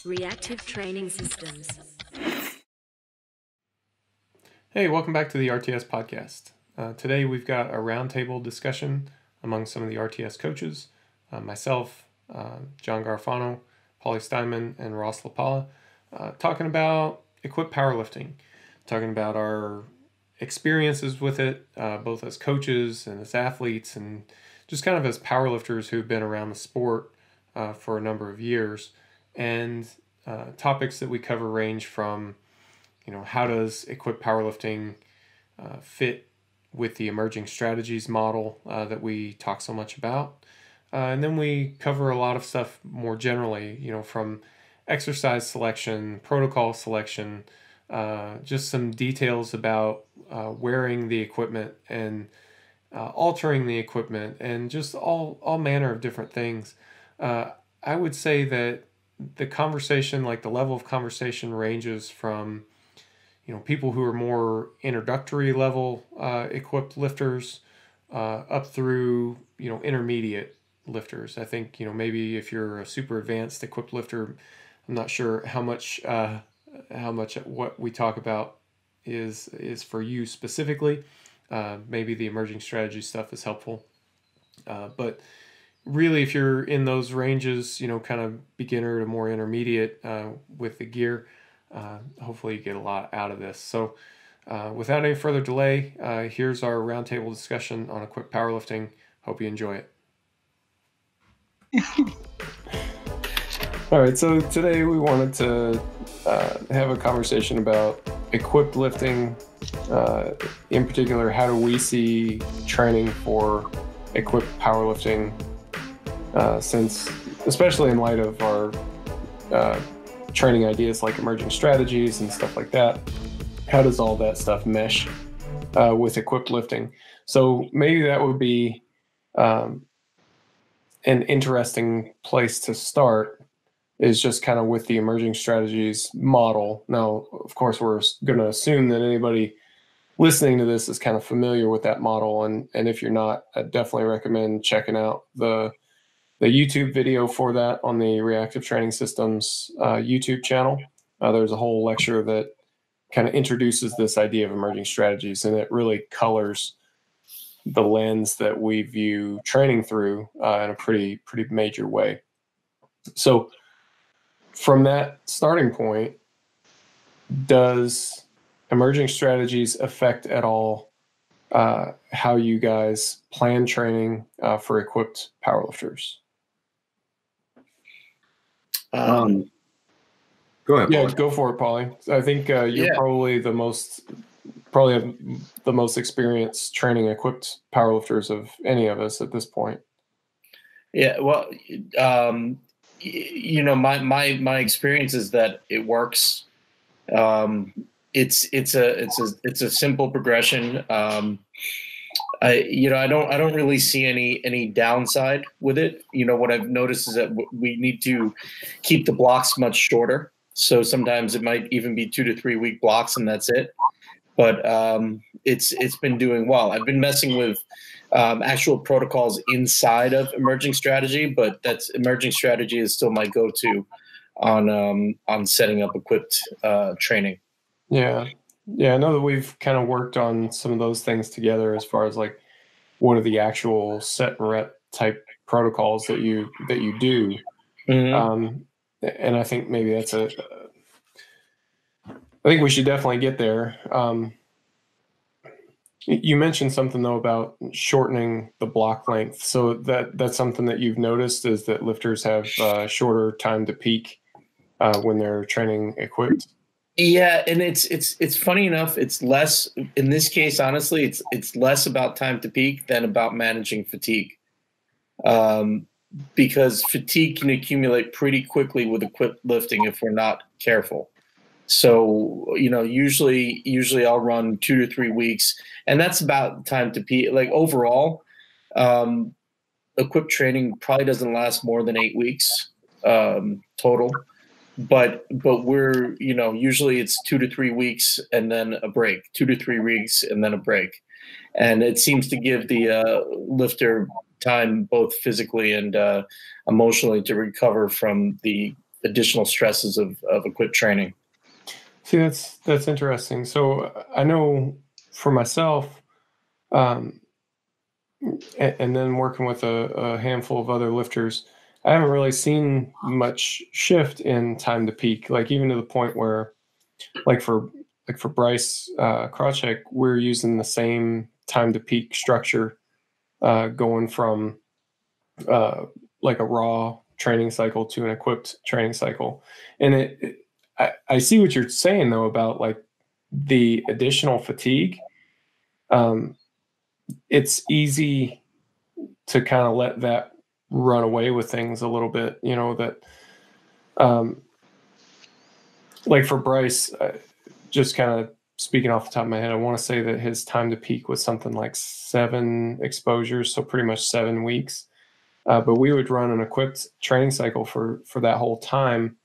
Reactive Training Systems. Hey, welcome back to the RTS podcast. Today we've got a roundtable discussion among some of the RTS coaches, myself, John Garafano, Paulie Steinman, and Leppala, talking about equipped powerlifting, talking about our experiences with it, both as coaches and as athletes, and just kind of as powerlifters who've been around the sport for a number of years. And topics that we cover range from, how does equipped powerlifting fit with the emerging strategies model that we talk so much about. And then we cover a lot of stuff more generally, from exercise selection, protocol selection, just some details about wearing the equipment and altering the equipment, and just all manner of different things. I would say that the conversation, like the level of conversation, ranges from people who are more introductory level equipped lifters up through intermediate lifters. I think maybe if you're a super advanced equipped lifter, I'm not sure how much what we talk about is for you specifically. Maybe the emerging strategy stuff is helpful, but really, if you're in those ranges, kind of beginner to more intermediate with the gear, hopefully you get a lot out of this. So without any further delay, here's our roundtable discussion on equipped powerlifting. Hope you enjoy it. All right, so today we wanted to have a conversation about equipped lifting. In particular, how do we see training for equipped powerlifting, since, especially in light of our training ideas like emerging strategies and stuff like that, how does all that stuff mesh with equipped lifting? So maybe that would be an interesting place to start, is just kind of with the emerging strategies model. Now, of course, we're going to assume that anybody listening to this is kind of familiar with that model. And if you're not, I definitely recommend checking out the YouTube video for that on the Reactive Training Systems YouTube channel. There's a whole lecture that kind of introduces this idea of emerging strategies, and it really colors the lens that we view training through in a pretty major way. So from that starting point, does emerging strategies affect at all how you guys plan training for equipped powerlifters? Go ahead. Yeah, Paulie. go for it, Paulie. I think you're probably the most experienced training equipped powerlifters of any of us at this point. Yeah, well, my experience is that it works. It's a simple progression. I don't really see any downside with it. What I've noticed is that we need to keep the blocks much shorter. So sometimes it might even be 2 to 3 week blocks, and that's it. But it's been doing well. I've been messing with actual protocols inside of emerging strategy, but that's emerging strategy is still my go-to on setting up equipped training. Yeah. I know that we've kind of worked on some of those things together, as far as like what are the actual set and rep type protocols that you do. Mm-hmm. And I think maybe I think we should definitely get there. You mentioned something though about shortening the block length. So that's something that you've noticed, is that lifters have shorter time to peak when they're training equipped. Yeah, and it's funny enough. It's less in this case. Honestly, it's less about time to peak than about managing fatigue, because fatigue can accumulate pretty quickly with equipped lifting if we're not careful. So usually I'll run 2 to 3 weeks, and that's about time to peak. Like overall, equipped training probably doesn't last more than 8 weeks total. But we're, usually it's 2 to 3 weeks and then a break, 2 to 3 weeks and then a break. And it seems to give the lifter time, both physically and emotionally, to recover from the additional stresses of equip training. See, that's interesting. So I know for myself, and then working with a handful of other lifters, I haven't really seen much shift in time to peak. Like even to the point where, like for Bryce Krawczyk, we're using the same time to peak structure, going from like a raw training cycle to an equipped training cycle. And I see what you're saying though about like the additional fatigue. It's easy to kind of let that run away with things a little bit, you know, that like for Bryce, just kind of speaking off the top of my head, I want to say that his time to peak was something like 7 exposures, so pretty much 7 weeks. But we would run an equipped training cycle for that whole time.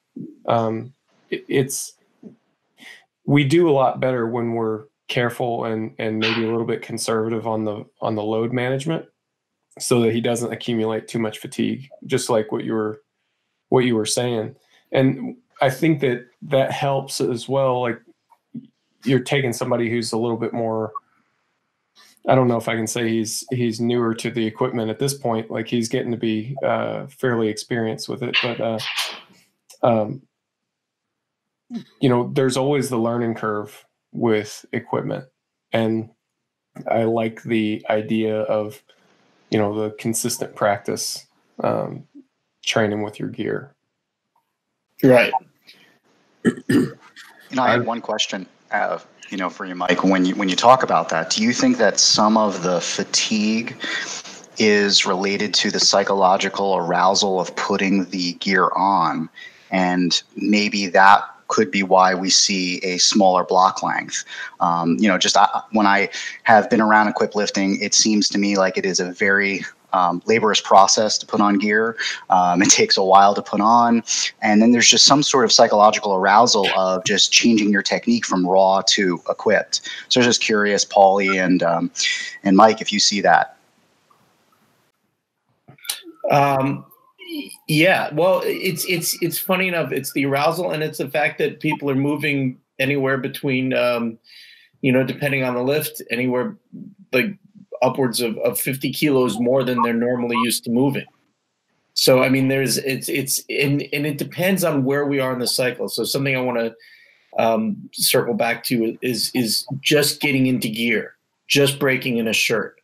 We do a lot better when we're careful and maybe a little bit conservative on the load management, so that he doesn't accumulate too much fatigue, just like what you were saying. And I think that helps as well. Like you're taking somebody who's a little bit more, I don't know if I can say he's newer to the equipment at this point. Like he's getting to be fairly experienced with it, but you know, there's always the learning curve with equipment, and I like the idea of, you know, the consistent practice, training with your gear. Right. You know, I had one question, you know, for you, Mike. When you talk about that, do you think that some of the fatigue is related to the psychological arousal of putting the gear on, and maybe that could be why we see a smaller block length? You know, just when I have been around equip lifting, it seems to me like it is a very laborious process to put on gear. It takes a while to put on. And then there's just some sort of psychological arousal of just changing your technique from raw to equipped. So I was just curious, Paulie and Mike, if you see that. Yeah, well, it's funny enough. It's the arousal, and it's the fact that people are moving anywhere between, you know, depending on the lift, anywhere like upwards of 50 kilos more than they're normally used to moving. So, I mean, and it depends on where we are in the cycle. So something I want to circle back to is just getting into gear, just breaking in a shirt.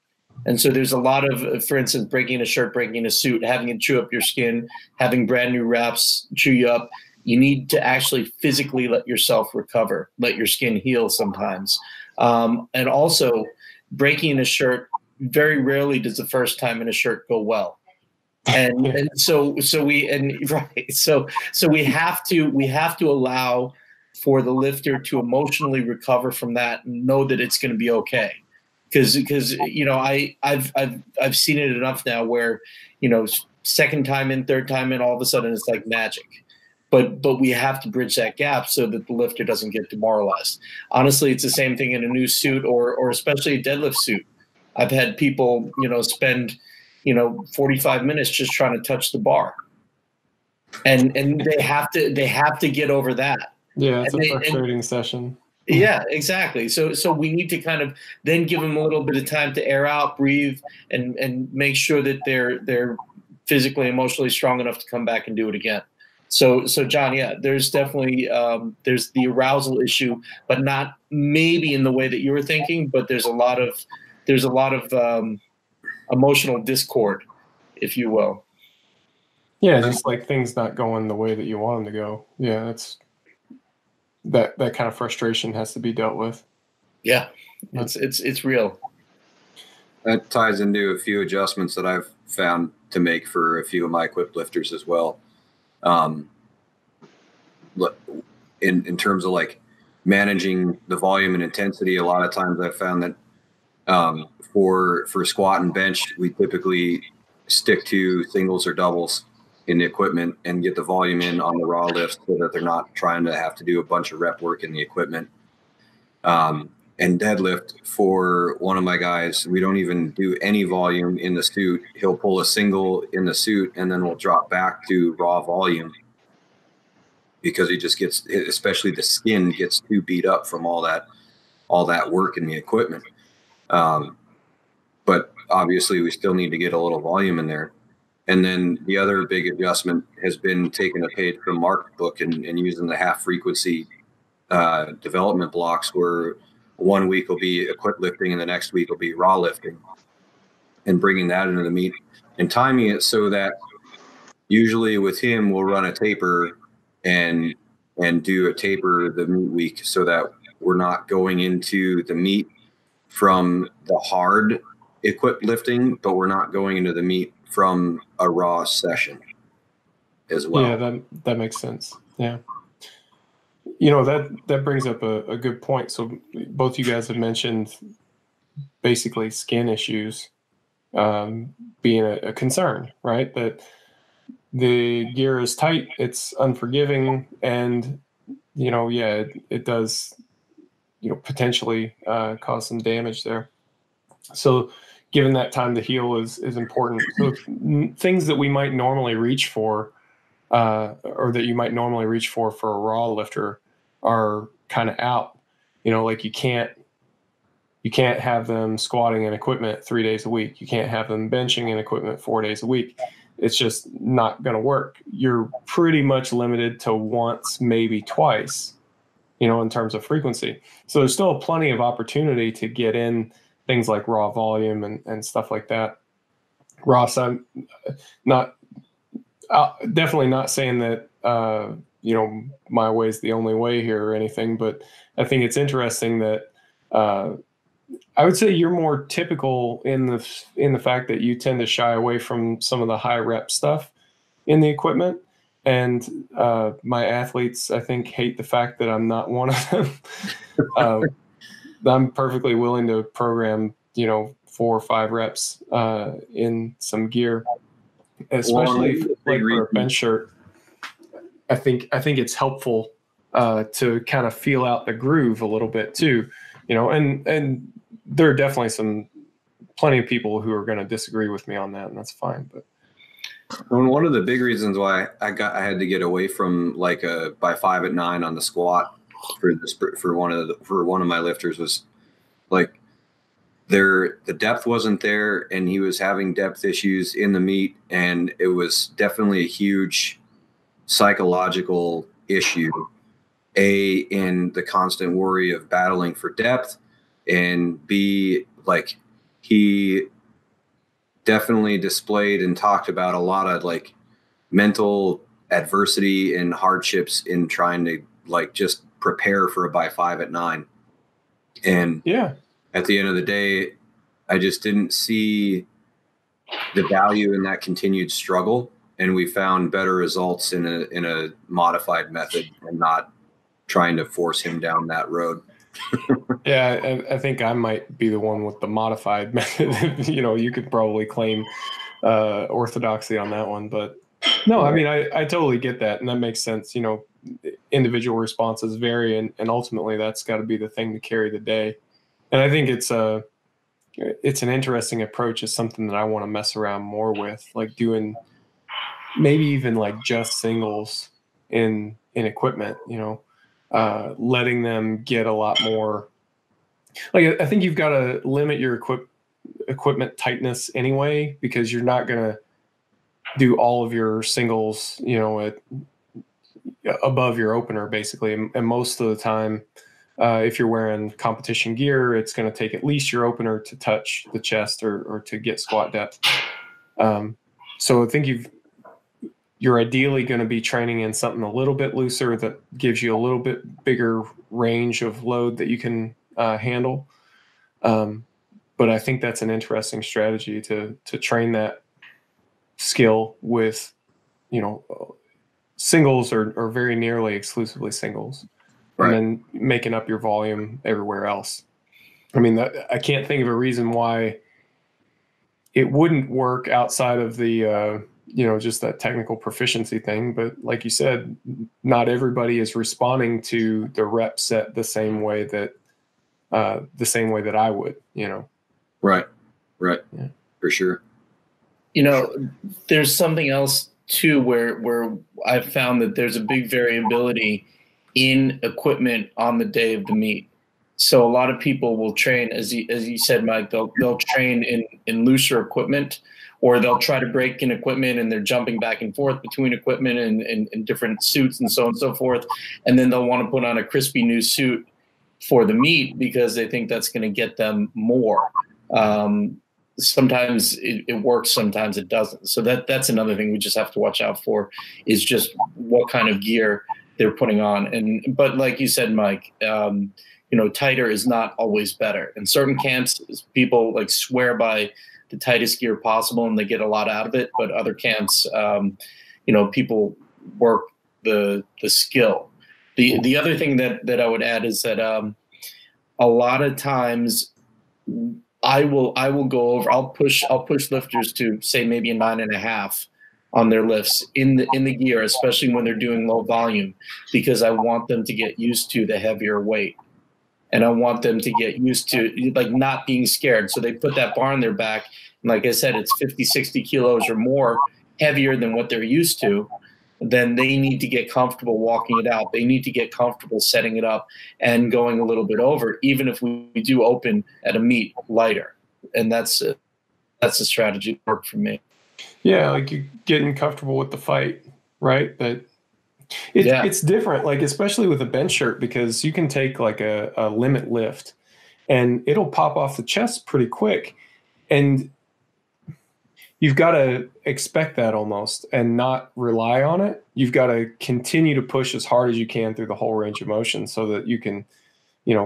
And so there's a lot of, for instance, breaking in a shirt, breaking in a suit, having it chew up your skin, having brand new wraps chew you up. You need to actually physically let yourself recover, let your skin heal sometimes. And also breaking in a shirt, very rarely does the first time in a shirt go well. And so we have to allow for the lifter to emotionally recover from that and know that it's going to be okay. Because you know, I've seen it enough now where, you know, second time in, third time in, all of a sudden it's like magic. But we have to bridge that gap so that the lifter doesn't get demoralized. Honestly, it's the same thing in a new suit or especially a deadlift suit. I've had people, you know, spend, you know, 45 minutes just trying to touch the bar, and they have to get over that. Yeah, it's a frustrating session. Yeah, exactly. So we need to kind of then give them a little bit of time to air out, breathe, and make sure that they're physically, emotionally strong enough to come back and do it again. So John, yeah, there's definitely there's the arousal issue, but not maybe in the way that you were thinking, but there's a lot of emotional discord, if you will. Yeah, just like things not going the way that you want them to go. Yeah, that's that kind of frustration has to be dealt with. Yeah, it's real. That ties into a few adjustments that I've found to make for a few of my equipped lifters as well. In terms of like managing the volume and intensity, a lot of times I've found that for squat and bench, we typically stick to singles or doubles in the equipment and get the volume in on the raw lifts so that they're not trying to have to do a bunch of rep work in the equipment. And deadlift, for one of my guys, we don't even do any volume in the suit. He'll pull a single in the suit and then we'll drop back to raw volume. because he just gets, especially the skin gets too beat up from all that work in the equipment. But obviously we still need to get a little volume in there. And then the other big adjustment has been taking a page from Mark's book and using the half frequency development blocks, where 1 week will be equip lifting and the next week will be raw lifting, and bringing that into the meet and timing it so that usually with him we'll run a taper and do a taper the meet week, so that we're not going into the meet from the hard equip lifting, but we're not going into the meet from a raw session as well. Yeah, that makes sense. Yeah. You know, that brings up a good point. So both you guys have mentioned basically skin issues being a concern, right? That the gear is tight, it's unforgiving, and, you know, yeah, it does, you know, potentially cause some damage there. So given that time to heal is important. So things that we might normally reach for, or that you might normally reach for a raw lifter, are kind of out. You know, like you can't have them squatting in equipment 3 days a week. You can't have them benching in equipment 4 days a week. It's just not going to work. You're pretty much limited to once, maybe twice, you know, in terms of frequency. So there's still plenty of opportunity to get in things like raw volume and stuff like that. Ross, I'm definitely not saying that, you know, my way is the only way here or anything, but I think it's interesting that I would say you're more typical in the fact that you tend to shy away from some of the high rep stuff in the equipment. And my athletes, I think, hate the fact that I'm not one of them. I'm perfectly willing to program, you know, 4 or 5 reps in some gear, especially for a bench shirt. I think it's helpful to kind of feel out the groove a little bit too, you know, and there are definitely plenty of people who are going to disagree with me on that, and that's fine. But one of the big reasons why I had to get away from like a by 5 at 9 on the squat for one of my lifters was like the depth wasn't there, and he was having depth issues in the meet, and it was definitely a huge psychological issue, in the constant worry of battling for depth, and B, like he definitely displayed and talked about a lot of like mental adversity and hardships in trying to like just prepare for a by 5 at 9. And yeah, at the end of the day, I just didn't see the value in that continued struggle. And we found better results in a modified method and not trying to force him down that road. Yeah, I think I might be the one with the modified method. You know, you could probably claim orthodoxy on that one, but no, I mean, I totally get that, and that makes sense. You know, individual responses vary, and ultimately that's got to be the thing to carry the day. And I think it's an interesting approach. It's something that I want to mess around more with, like doing maybe even like just singles in equipment, you know, letting them get a lot more. Like, I think you've got to limit your equipment tightness anyway, because you're not going to do all of your singles, you know, above your opener, basically. And most of the time, if you're wearing competition gear, it's going to take at least your opener to touch the chest or to get squat depth. So I think you're ideally going to be training in something a little bit looser that gives you a little bit bigger range of load that you can handle. But I think that's an interesting strategy to train that skill with, you know, singles or very nearly exclusively singles, right, and then making up your volume everywhere else. I mean, I can't think of a reason why it wouldn't work outside of the, you know, just that technical proficiency thing. But like you said, not everybody is responding to the rep set the same way that I would, you know. Right. Yeah. For sure. You know, there's something else too, where I've found that there's a big variability in equipment on the day of the meet. So a lot of people will train, as you said, Mike, they'll train in looser equipment, or they'll try to break in equipment and they're jumping back and forth between equipment and different suits and so on and so forth. And then they'll want to put on a crispy new suit for the meet because they think that's going to get them more. Sometimes it works, sometimes it doesn't. So that's another thing we just have to watch out for, is just what kind of gear they're putting on. But like you said, Mike, tighter is not always better. In certain camps, people like swear by the tightest gear possible and they get a lot out of it. But other camps, people work the skill. The other thing that I would add is that a lot of times I will go over. I'll push lifters to say maybe a 9.5 on their lifts in the gear, especially when they're doing low volume, because I want them to get used to the heavier weight. And I want them to get used to like not being scared. So they put that bar on their back. And like I said, it's 50, 60 kilos or more heavier than what they're used to. Then they need to get comfortable walking it out. They need to get comfortable setting it up and going a little bit over, even if we do open at a meet lighter. And that's a strategy that worked for me. Yeah, like you're getting comfortable with the fight, right? But it's different, like especially with a bench shirt, because you can take like a limit lift and it'll pop off the chest pretty quick. And you've got to expect that almost and not rely on it. You've got to continue to push as hard as you can through the whole range of motion so that you can,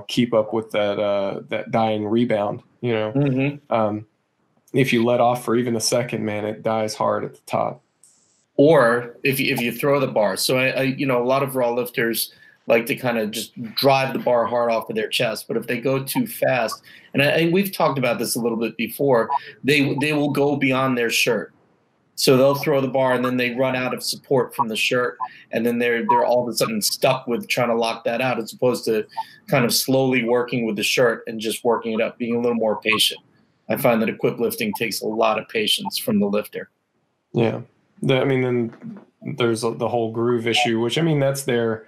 keep up with that dying rebound, If you let off for even a second, man, it dies hard at the top. Or if you throw the bar. So a lot of raw lifters like to kind of just drive the bar hard off of their chest. But if they go too fast, and we've talked about this a little bit before, they will go beyond their shirt. So they'll throw the bar and then they run out of support from the shirt, and then they're all of a sudden stuck with trying to lock that out, as opposed to kind of slowly working with the shirt and just working it up, being a little more patient. I find that equip lifting takes a lot of patience from the lifter. Yeah. Then there's the whole groove issue, which that's there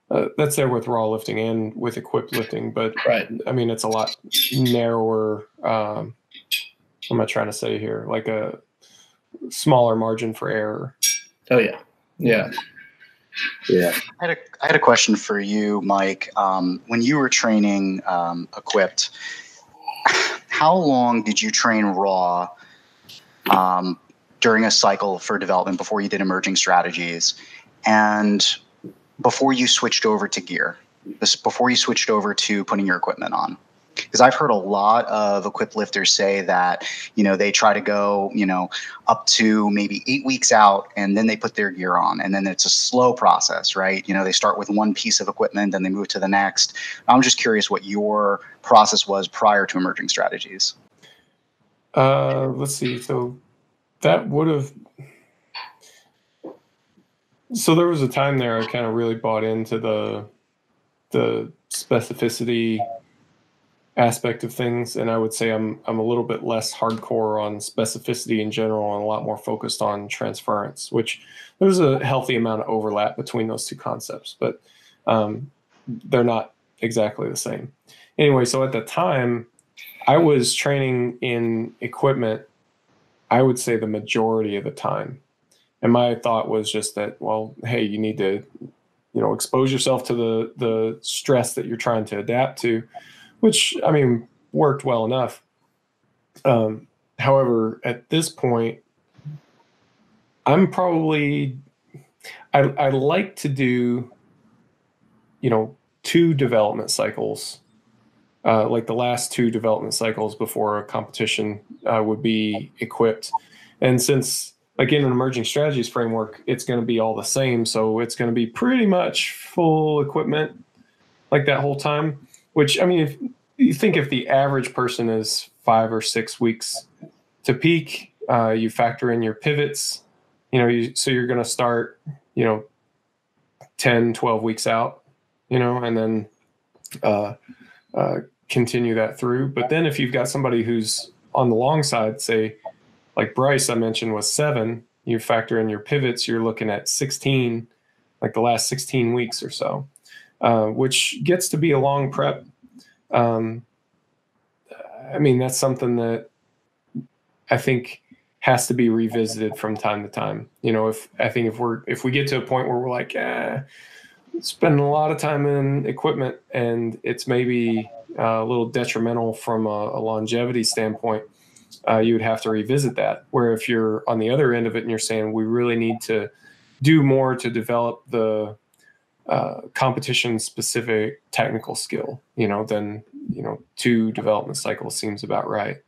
with raw lifting and with equipped lifting, but right. It's a lot narrower. What am I trying to say here? Like a smaller margin for error. Oh yeah. Yeah. I had a question for you, Mike. When you were training equipped, how long did you train raw during a cycle for development before you did emerging strategies, and before you switched over to gear, before you switched over to putting your equipment on? Because I've heard a lot of equipped lifters say that, they try to go, up to maybe 8 weeks out and then they put their gear on, and then it's a slow process, right? They start with one piece of equipment, then they move to the next. I'm just curious what your process was prior to emerging strategies. Let's see. So that would have. So there was a time there I kind of really bought into the specificity aspect of things, and I would say I'm a little bit less hardcore on specificity in general and a lot more focused on transference, which there's a healthy amount of overlap between those two concepts, but they're not exactly the same. Anyway, so at the time I was training in equipment, I would say the majority of the time. And my thought was just that, well, hey, you need to, expose yourself to the stress that you're trying to adapt to, which, worked well enough. However, at this point, I'm probably, I like to do, 2 development cycles, like the last 2 development cycles before a competition would be equipped. And since, like in an emerging strategies framework, it's going to be all the same. So it's going to be pretty much full equipment like that whole time, which, if you think if the average person is 5 or 6 weeks to peak, you factor in your pivots, so you're going to start, 10, 12 weeks out, and then continue that through. But then if you've got somebody who's on the long side, say like Bryce I mentioned was 7, you factor in your pivots, you're looking at 16, like the last 16 weeks or so, which gets to be a long prep. I mean, that's something that I think has to be revisited from time to time. You know, if we get to a point where we're like, spending a lot of time in equipment and it's maybe a little detrimental from a longevity standpoint, you would have to revisit that. Where if you're on the other end of it and you're saying we really need to do more to develop the competition specific technical skill, then 2 development cycles seems about right.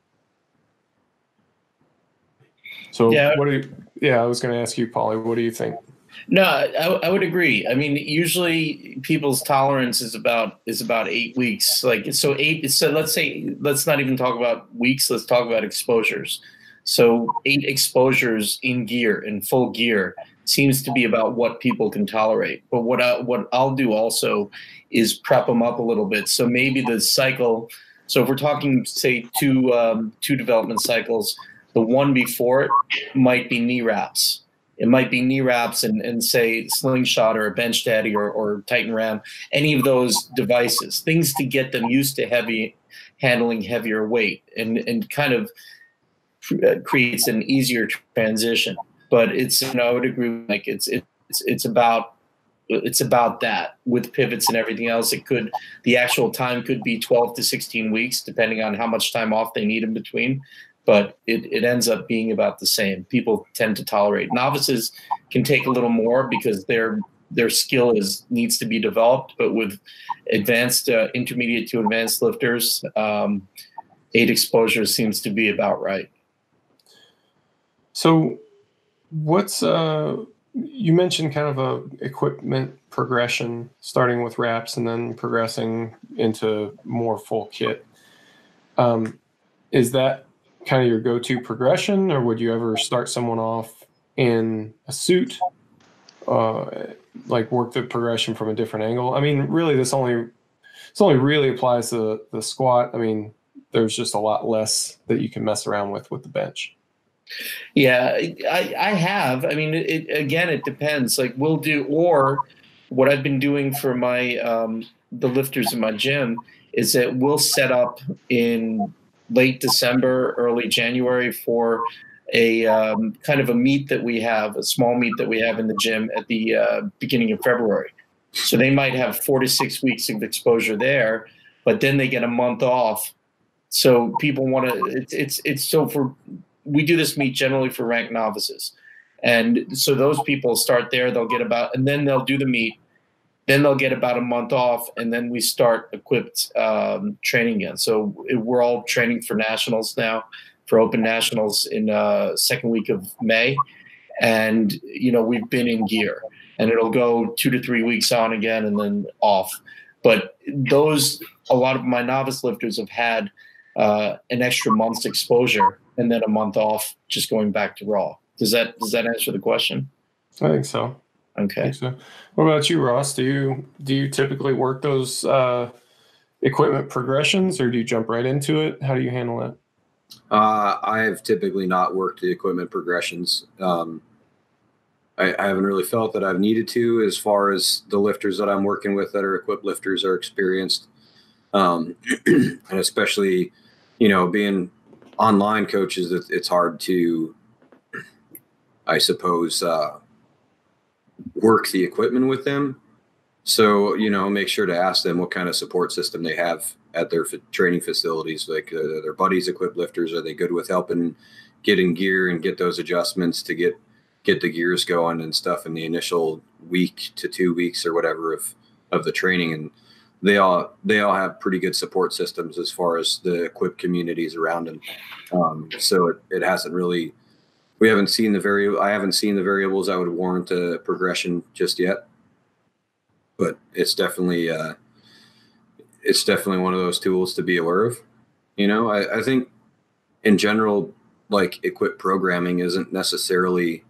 So yeah. I was going to ask you, Paulie, what do you think? No, I would agree. I mean, usually people's tolerance is about 8 weeks. Like, so let's not even talk about weeks. Let's talk about exposures. So 8 exposures in full gear seems to be about what people can tolerate. But what I'll do also is prep them up a little bit. So maybe the cycle. So if we're talking, say, two development cycles, the one before it might be knee wraps. It might be knee wraps and say slingshot or a bench daddy or Titan Ram, any of those devices, things to get them used to handling heavier weight and kind of creates an easier transition. But I would agree, like it's about that with pivots and everything else. The actual time could be 12 to 16 weeks, depending on how much time off they need in between. But it ends up being about the same. People tend to tolerate. Novices can take a little more because their skill needs to be developed. But with advanced, intermediate to advanced lifters, 8 exposures seems to be about right. So what's you mentioned kind of a equipment progression, starting with wraps and then progressing into more full kit. Is that kind of your go-to progression, or would you ever start someone off in a suit, like work the progression from a different angle? I mean, really, this only really applies to the squat. I mean, there's just a lot less that you can mess around with the bench. Yeah, I have. I mean, it depends. Like we'll do, or what I've been doing for my the lifters in my gym is that we'll set up in late December, early January for a kind of a meet that we have, a small meet that we have in the gym at the beginning of February. So they might have 4 to 6 weeks of exposure there, but then they get a month off. So people want to, we do this meet generally for ranked novices. And so those people start there, and then they'll do the meet. Then they'll get about a month off, and then we start equipped training again. So we're all training for nationals now, for open nationals in second week of May. And, we've been in gear. And it'll go 2 to 3 weeks on again and then off. But a lot of my novice lifters have had an extra month's exposure and then a month off, just going back to raw. Does that answer the question? I think so. Okay. So, what about you, Ross? Do you typically work those equipment progressions, or do you jump right into it? How do you handle that? I've typically not worked the equipment progressions. I haven't really felt that I've needed to, as far as the lifters that I'm working with that are equipped lifters are experienced, and especially, being online coaches, it's hard to, I suppose, work the equipment with them. So, make sure to ask them what kind of support system they have at their training facilities. Like, their buddies equipped lifters, are they good with helping get in gear and get those adjustments to get the gears going and stuff in the initial week to 2 weeks or whatever of the training? And they all have pretty good support systems as far as the equipped communities around them. So it hasn't really, I haven't seen the variables that would warrant a progression just yet, but it's definitely one of those tools to be aware of. I think in general, like, equipped programming isn't necessarily,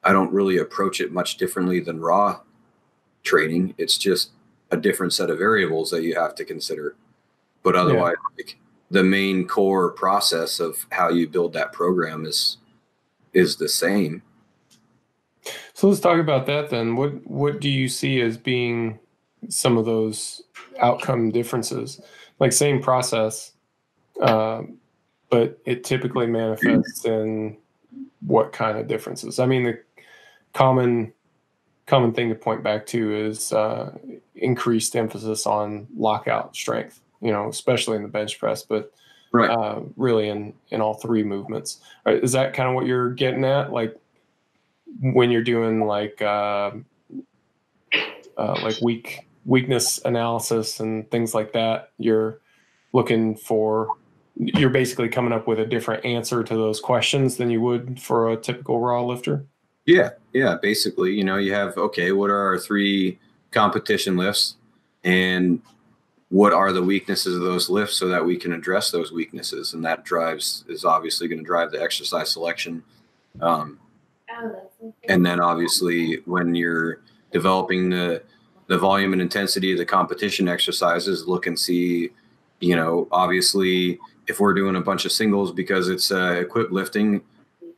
I don't really approach it much differently than raw training. It's just a different set of variables that you have to consider. But otherwise, like, the main core process of how you build that program is the same. So let's talk about that then. What do you see as being some of those outcome differences? Like same process, but it typically manifests in what kind of differences? I mean, the common thing to point back to is increased emphasis on lockout strength, especially in the bench press, but Right. really in all three movements. Is that kind of what you're getting at? Like when you're doing like weakness analysis and things like that, you're basically coming up with a different answer to those questions than you would for a typical raw lifter? Yeah. Basically, you have, okay, what are our 3 competition lifts, and what are the weaknesses of those lifts so that we can address those weaknesses? And that is obviously going to drive the exercise selection. And then obviously when you're developing the volume and intensity of the competition exercises, look and see, obviously if we're doing a bunch of singles because it's equipped lifting,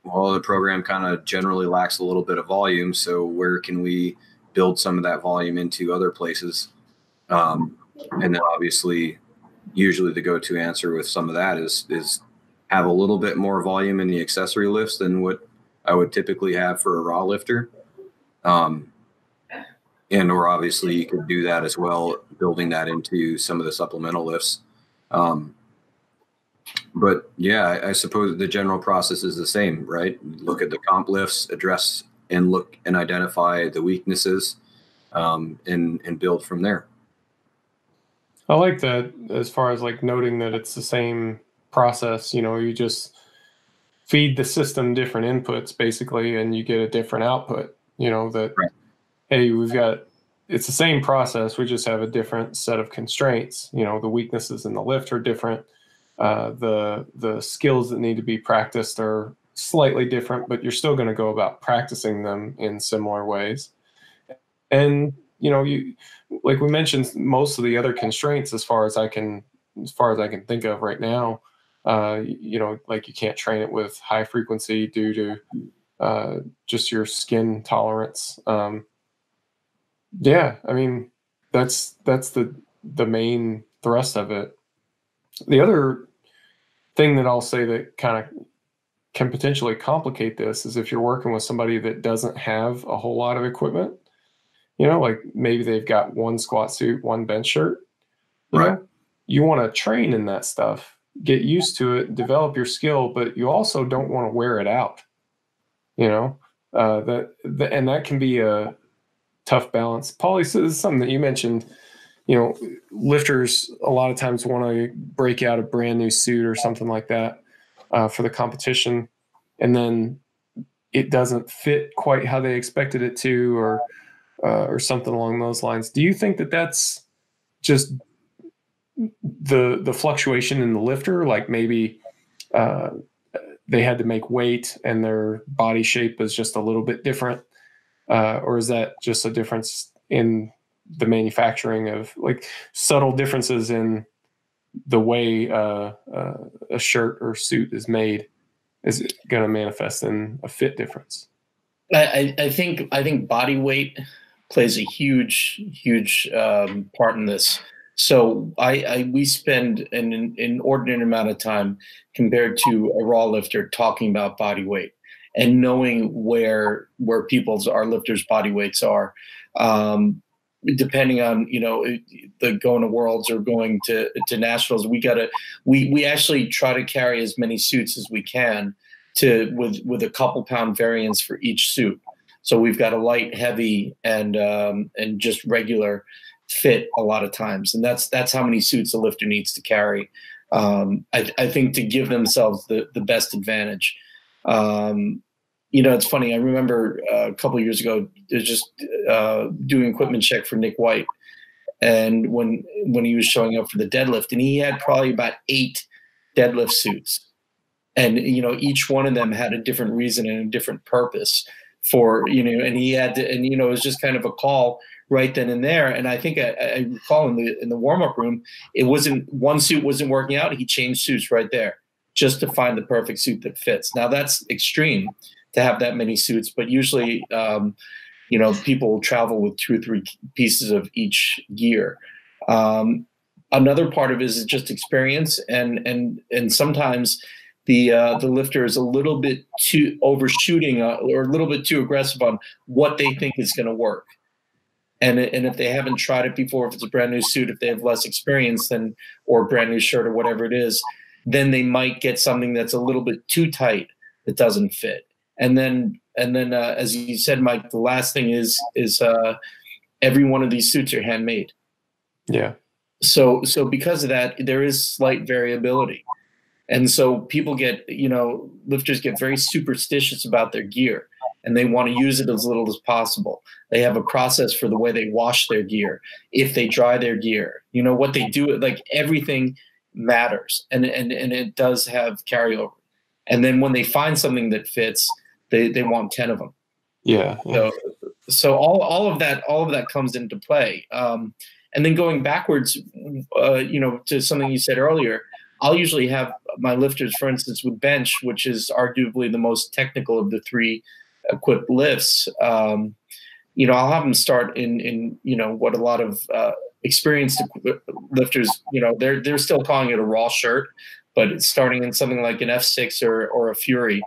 well, the program kind of generally lacks a little bit of volume. So where can we build some of that volume into other places? And then obviously, usually the go-to answer with some of that is have a little bit more volume in the accessory lifts than what I would typically have for a raw lifter. Or obviously you could do that as well, building that into some of the supplemental lifts. But yeah, I suppose the general process is the same, right? Look at the comp lifts, address and look and identify the weaknesses, and build from there. I like that as far as like noting that it's the same process. You just feed the system different inputs basically, and you get a different output. That Right. Hey, it's the same process. We just have a different set of constraints. The weaknesses in the lift are different. The skills that need to be practiced are slightly different, but you're still going to go about practicing them in similar ways. And you, like we mentioned, most of the other constraints, as far as I can think of right now, like you can't train it with high frequency due to just your skin tolerance. Yeah, I mean, that's the main thrust of it. The other thing that I'll say that kind of can potentially complicate this is if you're working with somebody that doesn't have a whole lot of equipment, like maybe they've got one squat suit, one bench shirt, Right. You want to train in that stuff, get used to it, develop your skill, but you also don't want to wear it out, and that can be a tough balance. Paulie, so this is something that you mentioned. Lifters a lot of times want to break out a brand new suit or something like that for the competition, and then it doesn't fit quite how they expected it to, or something along those lines. Do you think that that's just the fluctuation in the lifter? Like maybe they had to make weight and their body shape is just a little bit different, or is that just a difference in the manufacturing of like subtle differences in the way a shirt or suit is made is going to manifest in a fit difference? I think body weight plays a huge part in this. So we spend an inordinate amount of time compared to a raw lifter talking about body weight and knowing where our lifters' body weights are. Depending on the going to Worlds or going to nationals, we actually try to carry as many suits as we can with a couple pound variance for each suit. So we've got a light, heavy, and just regular fit a lot of times, and that's how many suits a lifter needs to carry. I think to give themselves the best advantage. It's funny. I remember a couple of years ago, just doing equipment check for Nick White, and when he was showing up for the deadlift, and he had probably about 8 deadlift suits, and each one of them had a different reason and a different purpose for and he had to, and it was just kind of a call right then and there. And I think I recall in the warm up room, it wasn't one suit wasn't working out. He changed suits right there just to find the perfect suit that fits. Now that's extreme. to have that many suits, but usually, people travel with 2 or 3 pieces of each gear. Another part of it is just experience, and sometimes the lifter is a little bit too overshooting or a little bit too aggressive on what they think is going to work. And if they haven't tried it before, if it's a brand new suit, if they have less experience or a brand new shirt or whatever it is, then they might get something that's a little bit too tight that doesn't fit. And then as you said, Mike, the last thing is every one of these suits are handmade. Yeah. So because of that, there is slight variability. And so people lifters get very superstitious about their gear, and they want to use it as little as possible. They have a process for the way they wash their gear, if they dry their gear, what they do, like everything matters, and it does have carryover. And then when they find something that fits, they want 10 of them. Yeah. So all of that comes into play. And then going backwards, to something you said earlier, I'll usually have my lifters, for instance, with bench, which is arguably the most technical of the 3 equipped lifts. I'll have them start in what a lot of experienced lifters, they're still calling it a raw shirt, but it's starting in something like an F6 or a Fury.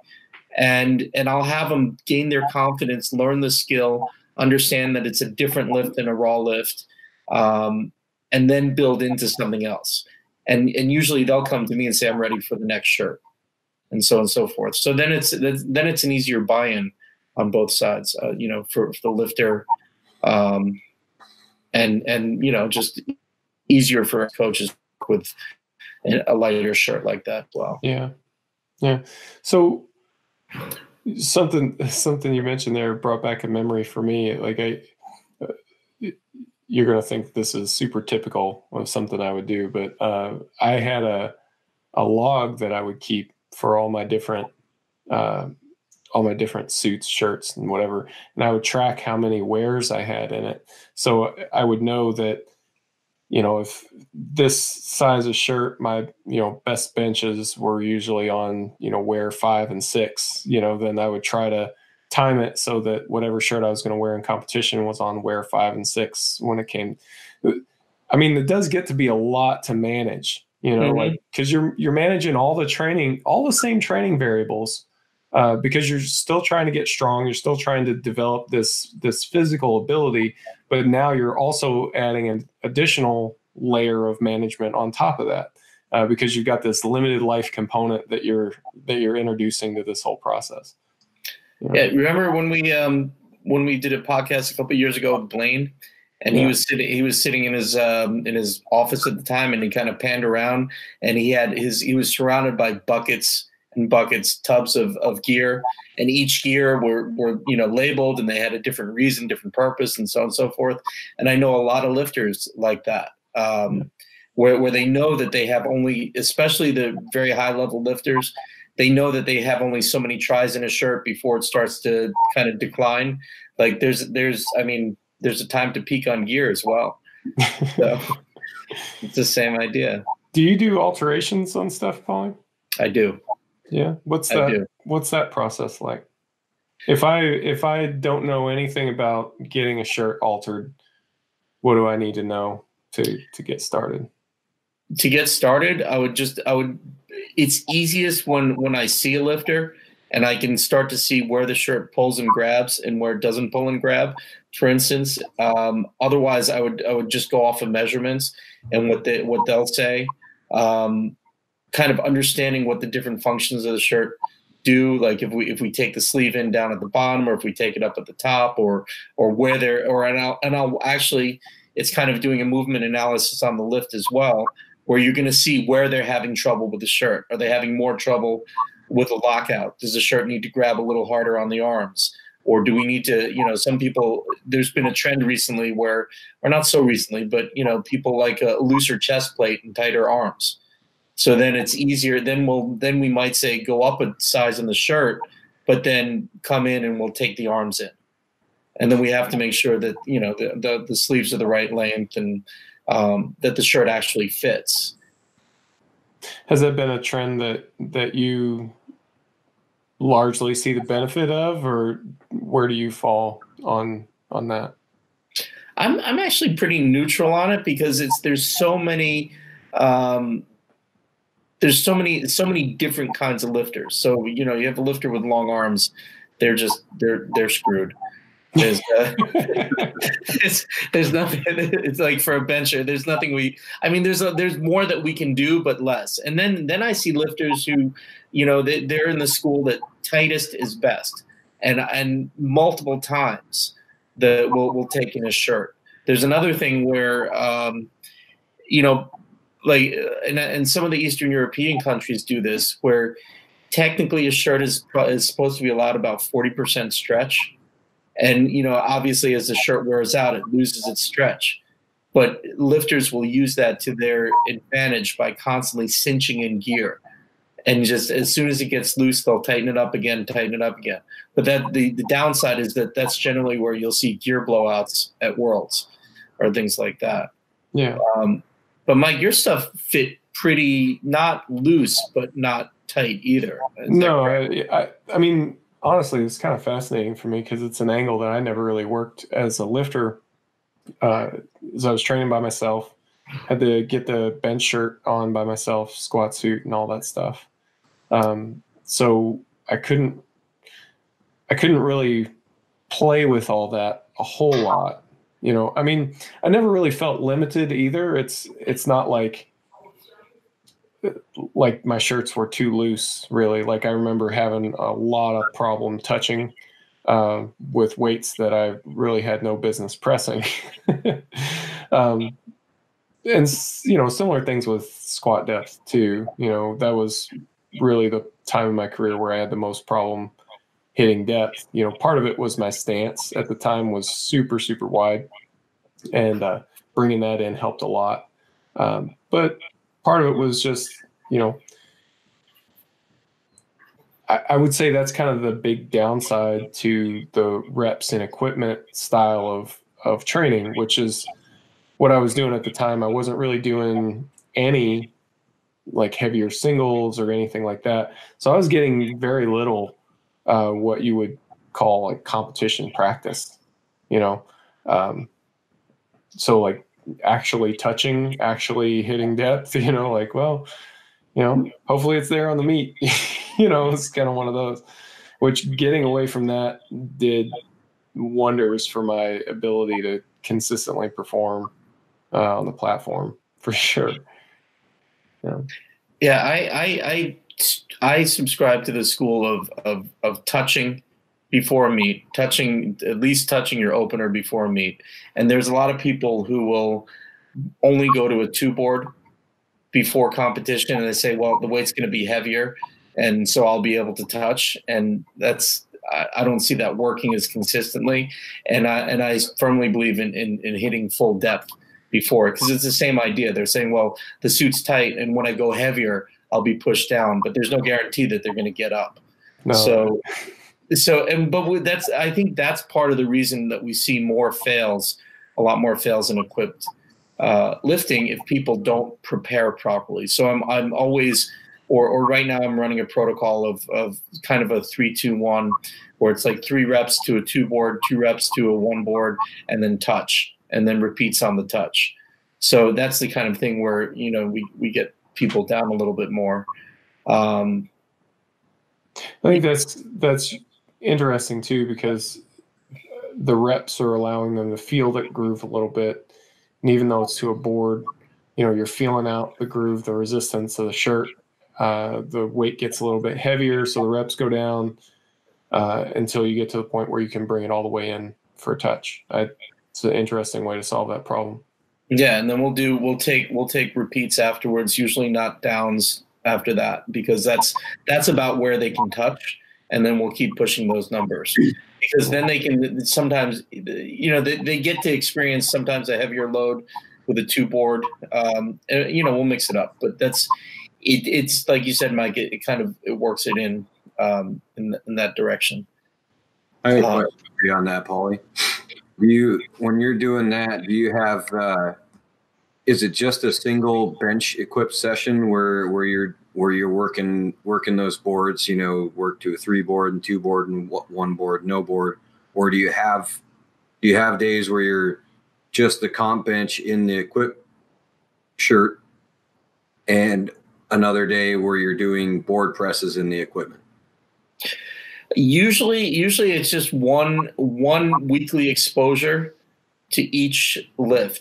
And I'll have them gain their confidence, learn the skill, understand that it's a different lift than a raw lift, and then build into something else. And usually they'll come to me and say, I'm ready for the next shirt, and so on and so forth. So then it's an easier buy-in on both sides, for the lifter, and just easier for coaches with a lighter shirt like that. Wow. Yeah. So something you mentioned there brought back a memory for me. Like you're going to think this is super typical of something I would do, but I had a log that I would keep for all my different suits, shirts, and whatever, and I would track how many wears I had in it. So I would know that, if this size of shirt, my best benches were usually on wear 5 and 6, then I would try to time it so that whatever shirt I was going to wear in competition was on wear 5 and 6 when it came. I mean, it does get to be a lot to manage, like, because you're managing all the same training variables, because you're still trying to get strong, you're still trying to develop this physical ability, but now you're also adding an additional layer of management on top of that, because you've got this limited life component that you're introducing to this whole process. Yeah, remember when we did a podcast a couple of years ago with Blaine, and he was sitting in his office at the time, and he kind of panned around, and he was surrounded by buckets and buckets, tubs of gear, and each gear were labeled, and they had a different reason, different purpose, and so on and so forth. And I know a lot of lifters like that, where they know that they have only, especially the very high level lifters, they know that they have only so many tries in a shirt before it starts to kind of decline. Like there's a time to peak on gear as well. So it's the same idea. Do you do alterations on stuff, Paulie? I do. Yeah. What's that process like? If I don't know anything about getting a shirt altered, what do I need to know to get started? To get started, it's easiest when I see a lifter and I can start to see where the shirt pulls and grabs and where it doesn't pull and grab, for instance. Otherwise, I would just go off of measurements and what they'll say, kind of understanding what the different functions of the shirt do. Like if we take the sleeve in down at the bottom, or if we take it up at the top, or where they're, and I'll actually, it's kind of doing a movement analysis on the lift as well, where you're going to see where they're having trouble with the shirt. Are they having more trouble with a lockout? Does the shirt need to grab a little harder on the arms? Or do we need to, some people, there's been a trend recently or not so recently, but, people like a looser chest plate and tighter arms. So then it's easier. Then we might say go up a size in the shirt, but then come in and we'll take the arms in. And then we have to make sure that, the sleeves are the right length and that the shirt actually fits. Has that been a trend that you largely see the benefit of, or where do you fall on that? I'm actually pretty neutral on it because there's so many different kinds of lifters. So you have a lifter with long arms, they're screwed. There's there's nothing. It's like for a bencher, there's nothing there's more that we can do, but less. And then I see lifters who, they're in the school that tightest is best, and multiple times we'll take in a shirt. There's another thing where, like in some of the Eastern European countries do this, where technically a shirt is supposed to be allowed about 40% stretch. And, obviously as the shirt wears out, it loses its stretch. But lifters will use that to their advantage by constantly cinching in gear. And just as soon as it gets loose, they'll tighten it up again. But the downside is that's generally where you'll see gear blowouts at Worlds or things like that. Yeah. But Mike, your stuff fit pretty, not loose, but not tight either. No, I mean, honestly, it's kind of fascinating for me because it's an angle that I never really worked as a lifter. As I was training by myself, had to get the bench shirt on by myself, squat suit, and all that stuff. So I couldn't really play with all that a whole lot. I mean, I never really felt limited either. It's not like my shirts were too loose, really. Like I remember having a lot of problem touching with weights that I really had no business pressing. And similar things with squat depth too. That was really the time in my career where I had the most problem hitting depth. Part of it was my stance at the time was super, super wide, and bringing that in helped a lot. But part of it was just, I would say that's kind of the big downside to the reps and equipment style of training, which is what I was doing at the time. I wasn't really doing any like heavier singles or anything like that. So I was getting very little what you would call like competition practice, so like actually touching, actually hitting depth, hopefully it's there on the meet. It's kind of one of those, which getting away from that did wonders for my ability to consistently perform on the platform for sure. Yeah, I subscribe to the school of touching before a meet, at least touching your opener before a meet. And there's a lot of people who will only go to a 2-board before competition, and they say, well, the weight's going to be heavier, and so I'll be able to touch. And I don't see that working as consistently. And I firmly believe in hitting full depth before, because it's the same idea. They're saying, well, the suit's tight, and when I go heavier, I'll be pushed down, but there's no guarantee that they're going to get up. No. I think that's part of the reason that we see a lot more fails in equipped lifting if people don't prepare properly. So I'm always, or right now I'm running a protocol of kind of a 3-2-1, where it's like 3 reps to a 2-board, 2 reps to a 1-board, and then touch, and then repeats on the touch. So that's the kind of thing where, we get people down a little bit more. I think that's interesting too, because the reps are allowing them to feel that groove a little bit. And even though it's to a board, you're feeling out the groove, the resistance of the shirt. The weight gets a little bit heavier, so the reps go down until you get to the point where you can bring it all the way in for a touch. It's an interesting way to solve that problem. Yeah, and then we'll take repeats afterwards, usually not downs after that, because that's about where they can touch, and then we'll keep pushing those numbers, because then they can sometimes, they get to experience sometimes a heavier load with a 2-board. We'll mix it up, but it's like you said, Mike, it works it in that direction. I have a question for you on that, Paulie. When you're doing that, do you have is it just a single bench equipped session where you're where you're working those boards, work to a 3 board and 2 board and 1 board, no board? Or do you have days where you're just the comp bench in the equip shirt and another day where you're doing board presses in the equipment? Usually it's just one weekly exposure to each lift.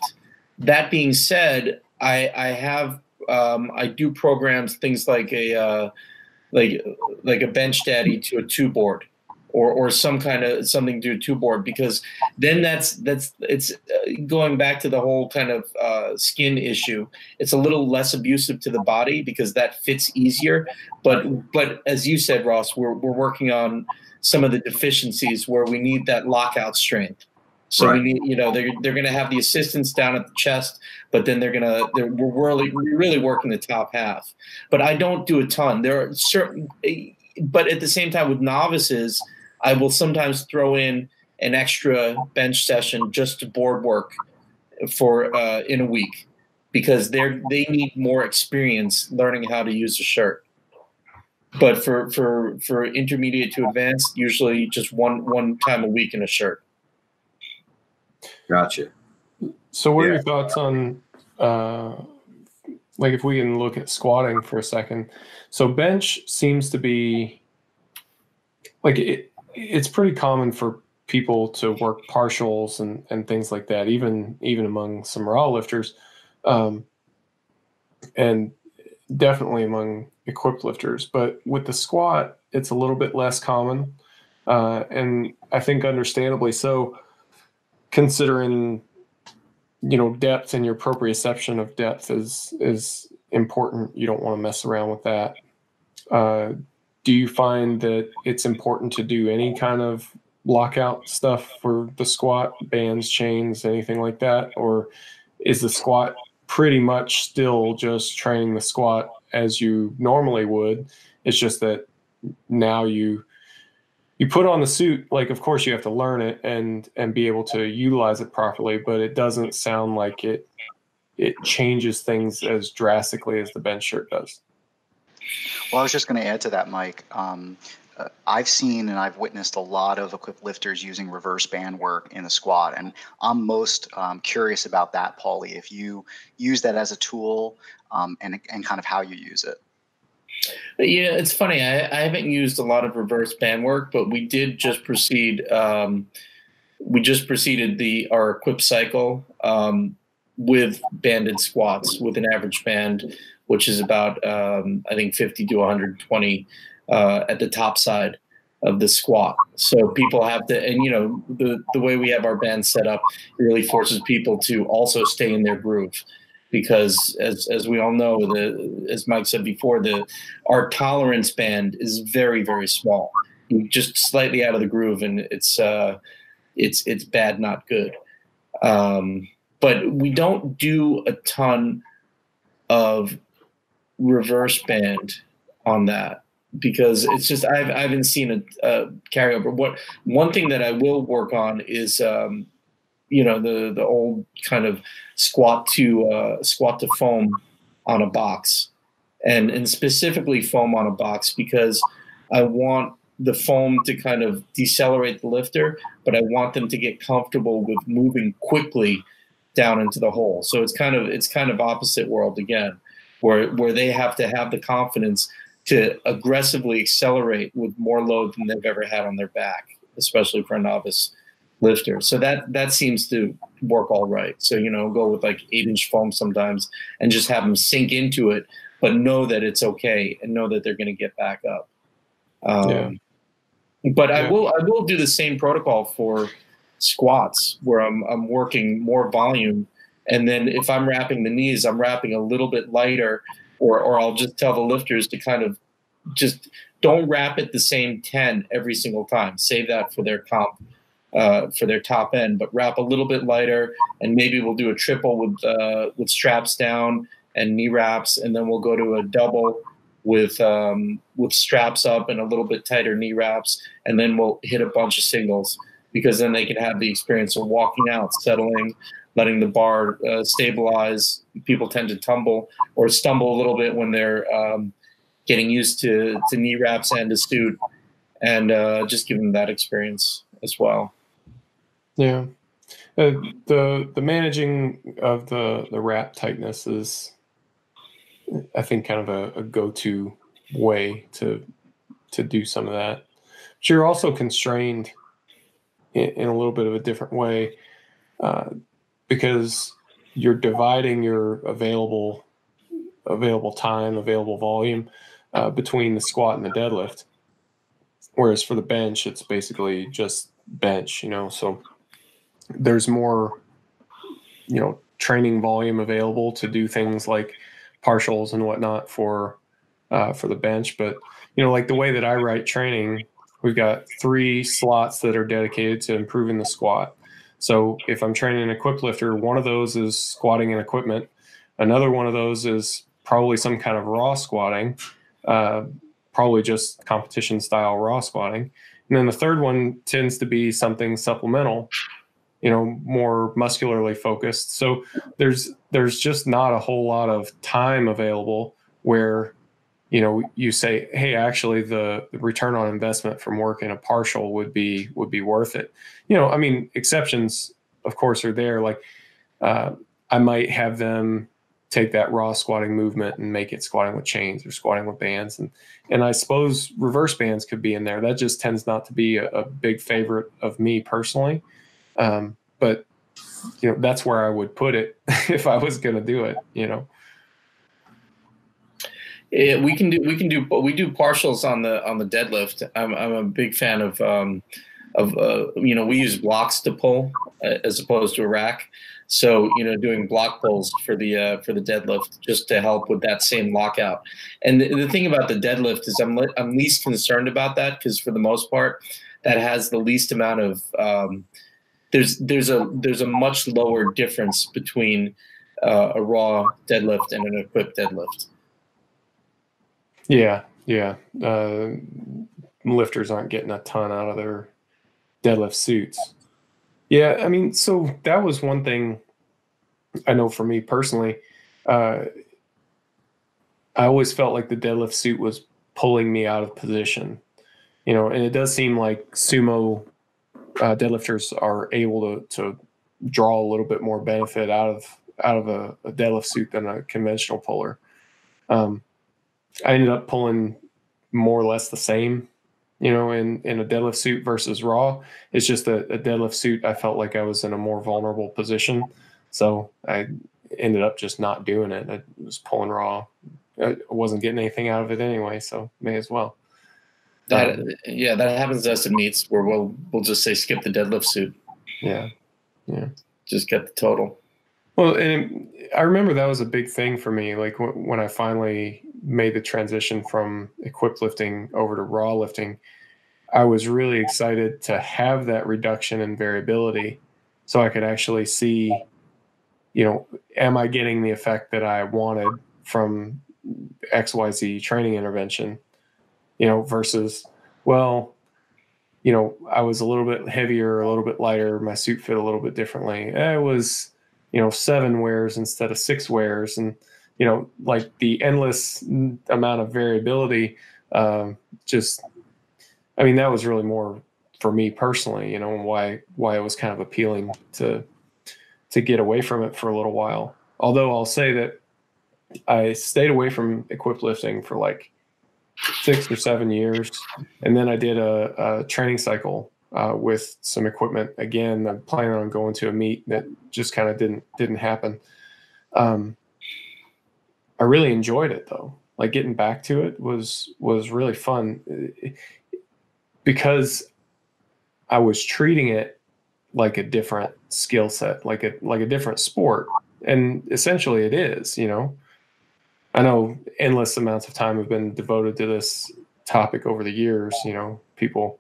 That being said, I do programs, things like a bench daddy to a 2 board, or some kind of something to a 2 board, because then it's going back to the whole kind of skin issue. It's a little less abusive to the body because that fits easier. But as you said, Ross, we're working on some of the deficiencies where we need that lockout strength. So right. we need, they're going to have the assistance down at the chest, but then we're really working the top half. But I don't do a ton. There are certain, but at the same time with novices, I will sometimes throw in an extra bench session just to board work for in a week, because they need more experience learning how to use a shirt. But for intermediate to advanced, usually just one time a week in a shirt. Gotcha. So what are your thoughts on, like, if we can look at squatting for a second? So bench seems to be, like, it's pretty common for people to work partials and things like that, even among some raw lifters, and definitely among equipped lifters. But with the squat, it's a little bit less common, and I think understandably so, considering depth and your proprioception of depth is important. You don't want to mess around with that. Do you find that it's important to do any kind of lockout stuff for the squat, bands, chains, anything like that? Or is the squat pretty much still just training the squat as you normally would? It's just that now you put on the suit. Like, of course you have to learn it and be able to utilize it properly, but it doesn't sound like it changes things as drastically as the bench shirt does. Well, I was just going to add to that, Mike. I've seen and I've witnessed a lot of equipped lifters using reverse band work in the squat, and I'm most curious about that, Paulie, if you use that as a tool, and kind of how you use it. Yeah, it's funny. I haven't used a lot of reverse band work, but we did just proceed. We just proceeded our equip cycle with banded squats with an average band, which is about, I think, 50 to 120 at the top side of the squat. So people have to, and the way we have our band set up really forces people to also stay in their groove, because as we all know, as Mike said before, our tolerance band is very, very small. You're just slightly out of the groove, and it's bad, not good. But we don't do a ton of reverse band on that, because it's just I haven't seen a carryover. One thing that I will work on is the old kind of squat to foam on a box, and specifically foam on a box, because I want the foam to kind of decelerate the lifter, but I want them to get comfortable with moving quickly down into the hole. So it's kind of opposite world again, where they have to have the confidence to aggressively accelerate with more load than they've ever had on their back, especially for a novice lifter. So that seems to work all right. So, go with like 8-inch foam sometimes and just have them sink into it, but know that it's okay and know that they're going to get back up. But I will do the same protocol for squats, where I'm working more volume. And then if I'm wrapping the knees, I'm wrapping a little bit lighter, or I'll just tell the lifters to kind of just don't wrap it the same 10 every single time. Save that for their comp, for their top end, but wrap a little bit lighter, and maybe we'll do a triple with straps down and knee wraps, and then we'll go to a double with straps up and a little bit tighter knee wraps, and then we'll hit a bunch of singles, because then they can have the experience of walking out, settling, letting the bar stabilize. People tend to tumble or stumble a little bit when they're getting used to knee wraps and a suit, and just give them that experience as well. Yeah. The managing of the wrap tightness is, I think, kind of a go-to way to do some of that. But you're also constrained in a little bit of a different way because you're dividing your available time, available volume between the squat and the deadlift. Whereas for the bench, it's basically just bench, so there's more, training volume available to do things like partials and whatnot for the bench. But, like the way that I write training, we've got 3 slots that are dedicated to improving the squat. So if I'm training an equipped lifter, one of those is squatting in equipment. Another one of those is probably some kind of raw squatting, probably just competition style raw squatting. And then the third one tends to be something supplemental, more muscularly focused. So there's just not a whole lot of time available where, you say, hey, actually the return on investment from working a partial would be worth it. Exceptions of course are there. Like I might have them take that raw squatting movement and make it squatting with chains or squatting with bands. And I suppose reverse bands could be in there. That just tends not to be a big favorite of me personally. But that's where I would put it if I was going to do it, We do partials on the deadlift. I'm a big fan of we use blocks to pull as opposed to a rack. So, doing block pulls for the deadlift just to help with that same lockout. And the thing about the deadlift is I'm least concerned about that because for the most part, that has the least amount of there's a much lower difference between a raw deadlift and an equipped deadlift. Yeah. Lifters aren't getting a ton out of their deadlift suits. Yeah, so that was one thing I know for me personally. I always felt like the deadlift suit was pulling me out of position, and it does seem like sumo deadlifters are able to draw a little bit more benefit out of a deadlift suit than a conventional puller. I ended up pulling more or less the same, in a deadlift suit versus raw. It's just a deadlift suit, I felt like I was in a more vulnerable position. So I ended up just not doing it. I was pulling raw. I wasn't getting anything out of it anyway, so may as well. That happens to us in meets where we'll just say skip the deadlift suit. Yeah. Just get the total. Well, and I remember that was a big thing for me. Like when I finally made the transition from equipped lifting over to raw lifting, I was really excited to have that reduction in variability so I could actually see, am I getting the effect that I wanted from XYZ training intervention, versus, well, I was a little bit heavier, a little bit lighter, my suit fit a little bit differently. It was, 7 wears instead of 6 wears. And, like the endless amount of variability, that was really more for me personally, and why it was kind of appealing to get away from it for a little while. Although I'll say that I stayed away from equipped lifting for like 6 or 7 years. And then I did a training cycle with some equipment. Again, I'm planning on going to a meet that just kind of didn't happen. I really enjoyed it though. Like getting back to it was really fun because I was treating it like a different skill set, like a different sport. And essentially it is, I know endless amounts of time have been devoted to this topic over the years, people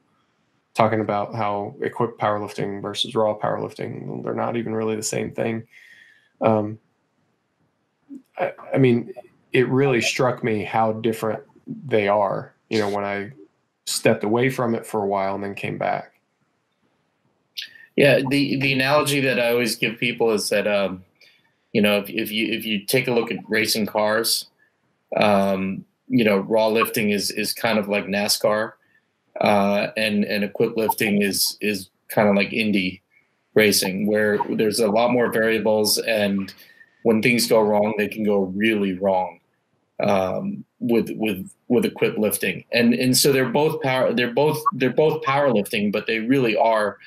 talking about how equipped powerlifting versus raw powerlifting, they're not even really the same thing. It really struck me how different they are, when I stepped away from it for a while and then came back. Yeah, the analogy that I always give people is that if you take a look at racing cars, raw lifting is kind of like NASCAR, and equipped lifting is kind of like Indy racing, where there's a lot more variables, and when things go wrong, they can go really wrong with equipped lifting. And so they're both powerlifting, but they really are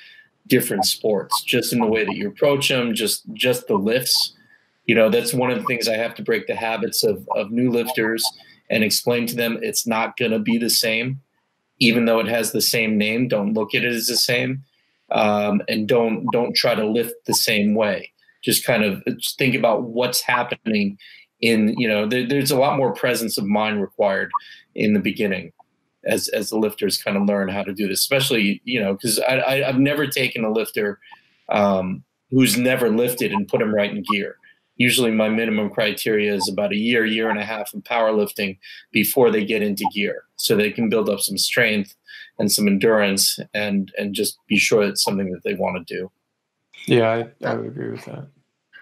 different sports, just in the way that you approach them, just the lifts. That's one of the things I have to break the habits of new lifters and explain to them it's not going to be the same, even though it has the same name. Don't look at it as the same, and don't try to lift the same way. Just kind of think about what's happening in, there's a lot more presence of mind required in the beginning as the lifters kind of learn how to do this, especially, because I've never taken a lifter who's never lifted and put them right in gear. Usually my minimum criteria is about a year and a half of powerlifting before they get into gear, so they can build up some strength and some endurance and just be sure it's something that they want to do. Yeah, I would agree with that.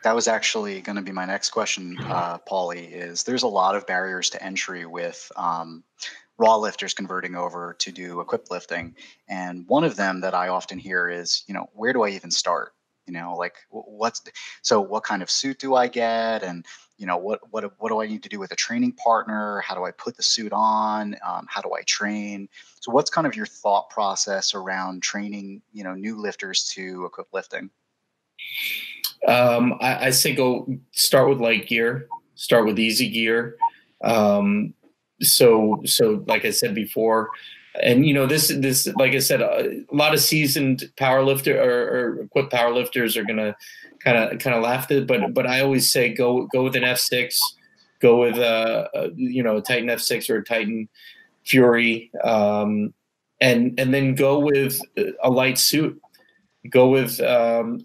That was actually going to be my next question, Paulie, is there's a lot of barriers to entry with raw lifters converting over to do equipped lifting. And one of them that I often hear is, where do I even start? What kind of suit do I get? And, what do I need to do with a training partner? How do I put the suit on? How do I train? So what's kind of your thought process around training, new lifters to equipped lifting? I say go start with light gear, start with easy gear. So like I said before, and this like I said, a lot of seasoned powerlifter or equipped powerlifters are gonna kind of laugh at it, but I always say go with an F6, go with a Titan F6 or a Titan Fury, and then go with a light suit. Go with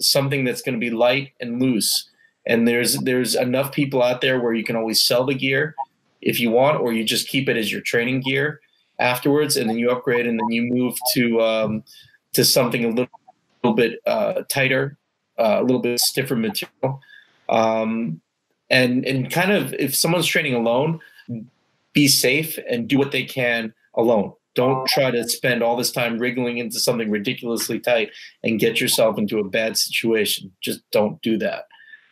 something that's going to be light and loose. And there's enough people out there where you can always sell the gear if you want, or you just keep it as your training gear afterwards, and then you upgrade, and then you move to something a little bit tighter, a little bit stiffer material. And kind of, if someone's training alone, be safe and do what they can alone. Don't try to spend all this time wriggling into something ridiculously tight and get yourself into a bad situation. Just don't do that.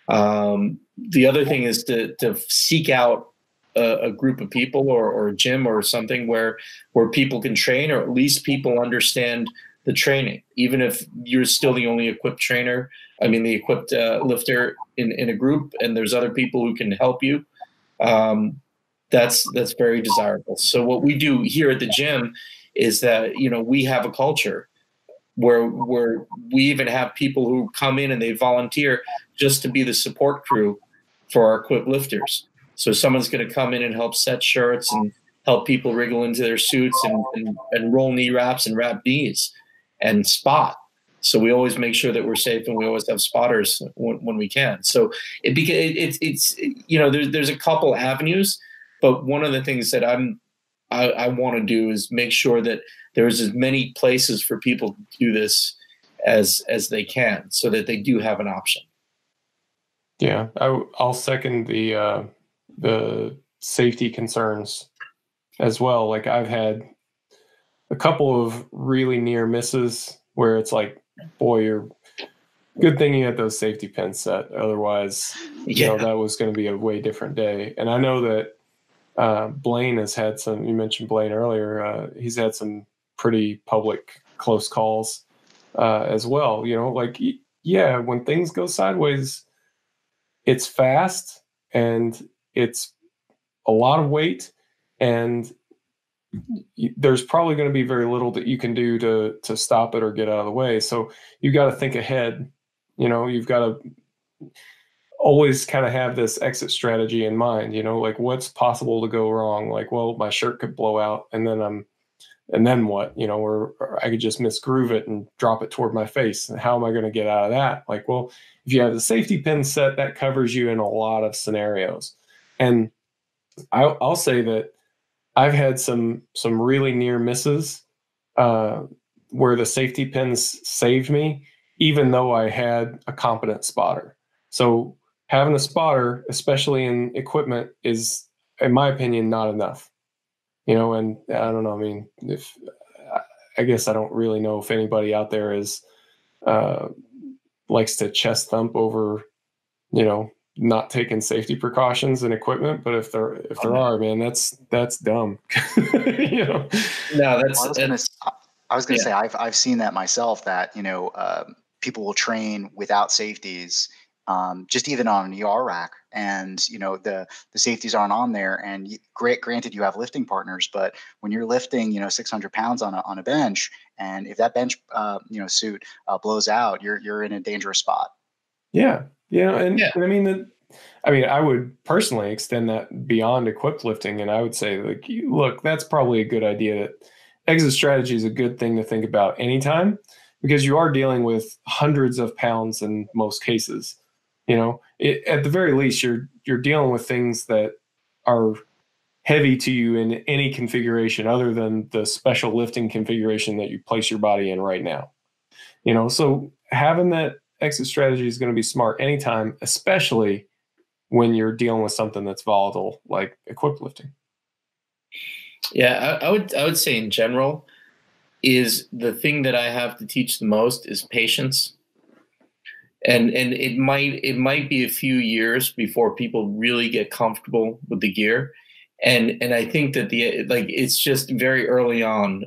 The other thing is to seek out a group of people or a gym or something where people can train, or at least people understand the training. Even if you're still the only equipped trainer, the equipped lifter in a group, and there's other people who can help you, that's very desirable. So what we do here at the gym is that, we have a culture where we even have people who come in and they volunteer just to be the support crew for our equipped lifters. So someone's going to come in and help set shirts and help people wriggle into their suits and roll knee wraps and wrap knees and spot. So we always make sure that we're safe, and we always have spotters when we can. So it's there's a couple avenues, but one of the things that I want to do is make sure that there's as many places for people to do this as they can, so that they do have an option. Yeah, I'll second the safety concerns as well. Like, I've had a couple of really near misses where it's like, boy, you're good thing you had those safety pins set. Otherwise, that was going to be a way different day. And I know that Blaine has had some, you mentioned Blaine earlier, he's had some pretty public close calls as well. When things go sideways, it's fast and it's a lot of weight, and there's probably going to be very little that you can do to stop it or get out of the way. So you got to think ahead. You've got to always kind of have this exit strategy in mind, like what's possible to go wrong. Like, well, my shirt could blow out and then what, or I could just misgroove it and drop it toward my face. And how am I going to get out of that? Like, well, if you have the safety pin set, that covers you in a lot of scenarios. And I'll say that I've had some really near misses where the safety pins saved me, even though I had a competent spotter. So having a spotter, especially in equipment, is, in my opinion, not enough. And I don't know. I mean, I guess I don't really know if anybody out there is likes to chest thump over, not taking safety precautions and equipment. But if there are, man, that's dumb. No, I was gonna say I've seen that myself. That people will train without safeties, just even on an ER rack, and the safeties aren't on there. And granted, you have lifting partners, but when you're lifting 600 pounds on a bench, and if that bench suit blows out, you're in a dangerous spot. Yeah, and I mean, I would personally extend that beyond equipped lifting, and I would say, like, look, that's probably a good idea. That exit strategy is a good thing to think about anytime, because you are dealing with hundreds of pounds in most cases. At the very least, you're dealing with things that are heavy to you in any configuration other than the special lifting configuration that you place your body in right now. So having that exit strategy is going to be smart anytime, especially when you're dealing with something that's volatile like equipped lifting. Yeah, I would say in general, is the thing that I have to teach the most is patience. And it might be a few years before people really get comfortable with the gear. And I think that it's just very early on,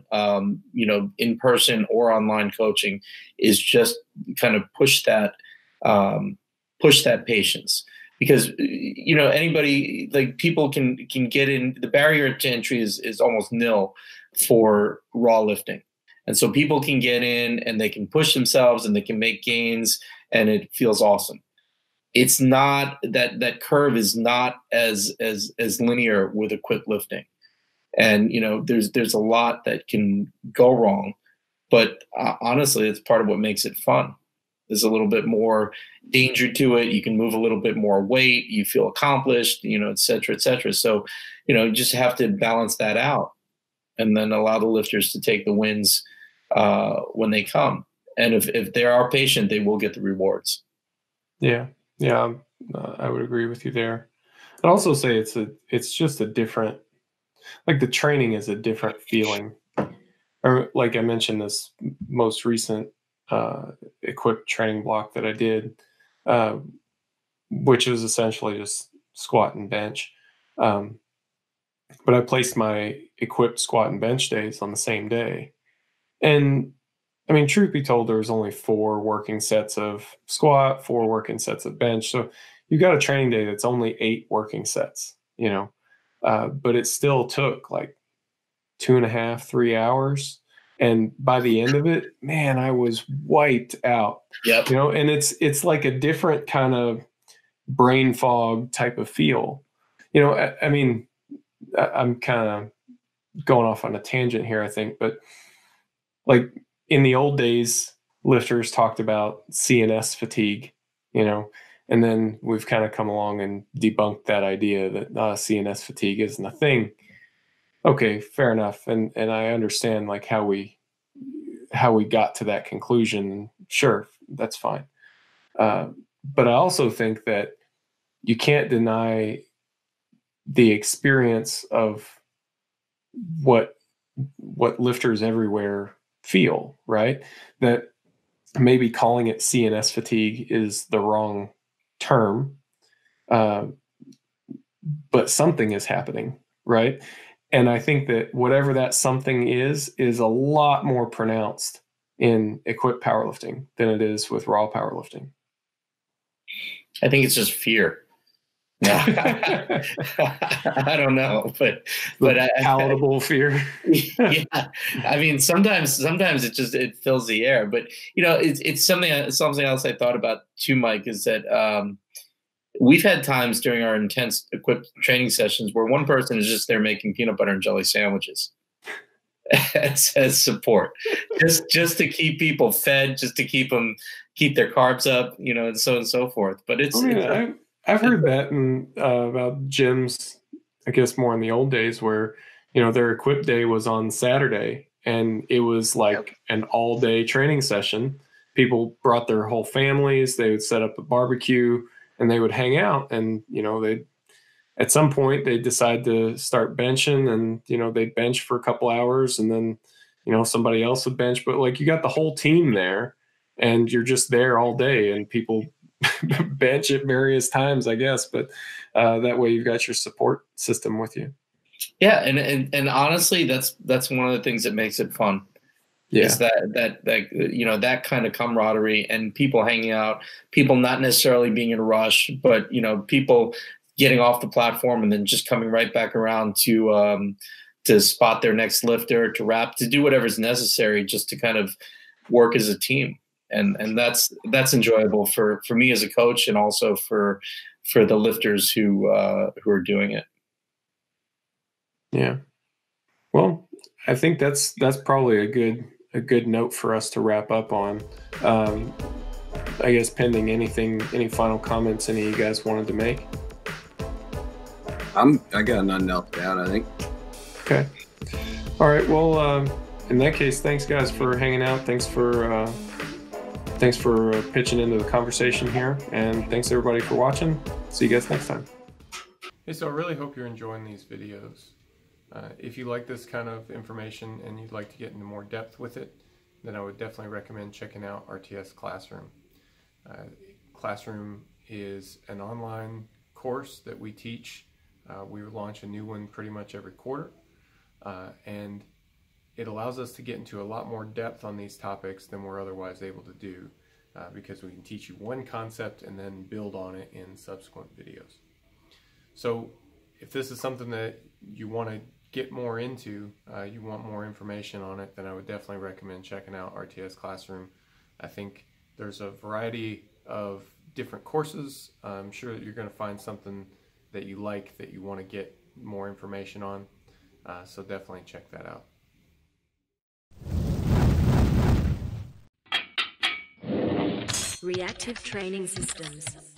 in person or online coaching is just kind of push that patience, because anybody, like, people can get in. The barrier to entry is almost nil for raw lifting, and so people can get in and they can push themselves and they can make gains, and it feels awesome. It's not that curve is not as linear with equipped lifting, and there's a lot that can go wrong, but honestly, it's part of what makes it fun. There's a little bit more danger to it. You can move a little bit more weight. You feel accomplished, et cetera, et cetera. So, you just have to balance that out, and then allow the lifters to take the wins when they come. And if they are patient, they will get the rewards. Yeah, I would agree with you there. I'd also say it's just a different, like, the training is a different feeling. Or, like I mentioned, this most recent equipped training block that I did, which was essentially just squat and bench. But I placed my equipped squat and bench days on the same day. And I mean, truth be told, there was only 4 working sets of squat, 4 working sets of bench. So you've got a training day that's only 8 working sets, but it still took like 2.5, 3 hours. And by the end of it, man, I was wiped out. Yep. And it's like a different kind of brain fog type of feel. I mean, I'm kind of going off on a tangent here, I think, but like in the old days, lifters talked about CNS fatigue, and then we've kind of come along and debunked that idea that CNS fatigue isn't a thing. Okay, fair enough. And I understand like how we got to that conclusion. Sure, that's fine. But I also think that you can't deny the experience of what lifters everywhere feel, right? That maybe calling it CNS fatigue is the wrong term, but something is happening, right? And I think that whatever that something is a lot more pronounced in equipped powerlifting than it is with raw powerlifting. I think it's just fear. No, I don't know, but palatable fear. Yeah, I mean, sometimes it fills the air, but it's something else I thought about too, Mike, is that we've had times during our intense equipped training sessions where one person is just there making peanut butter and jelly sandwiches as support, just to keep people fed, just to keep their carbs up, and so on and so forth. But I've heard that about gyms, I guess more in the old days, where their equip day was on Saturday and it was like an all-day training session. People brought their whole families. They would set up a barbecue and they would hang out, and at some point they decide to start benching, and they'd bench for a couple hours, and then somebody else would bench. But like, you got the whole team there, and you're just there all day, and people bench at various times, I guess. But that way you've got your support system with you. Yeah, and honestly, that's one of the things that makes it fun. Yeah. Is that kind of camaraderie and people hanging out, people not necessarily being in a rush, but people getting off the platform and then just coming right back around to spot their next lifter, to wrap, to do whatever's necessary just to kind of work as a team. And that's enjoyable for me as a coach, and also for the lifters who are doing it. Yeah. Well, I think that's probably a good note for us to wrap up on. I guess pending any final comments any of you guys wanted to make. I got nothing else to add, I think. Okay. All right. Well, in that case, thanks guys for hanging out. Thanks for pitching into the conversation here, and thanks everybody for watching. See you guys next time. Hey, so I really hope you're enjoying these videos. If you like this kind of information and you'd like to get into more depth with it, then I would definitely recommend checking out RTS Classroom. Classroom is an online course that we teach. We launch a new one pretty much every quarter, and it allows us to get into a lot more depth on these topics than we're otherwise able to do, because we can teach you one concept and then build on it in subsequent videos. So if this is something that you want to get more into, you want more information on it, then I would definitely recommend checking out RTS Classroom. I think there's a variety of different courses. I'm sure that you're going to find something that you like, that you want to get more information on. So definitely check that out. Reactive Training Systems.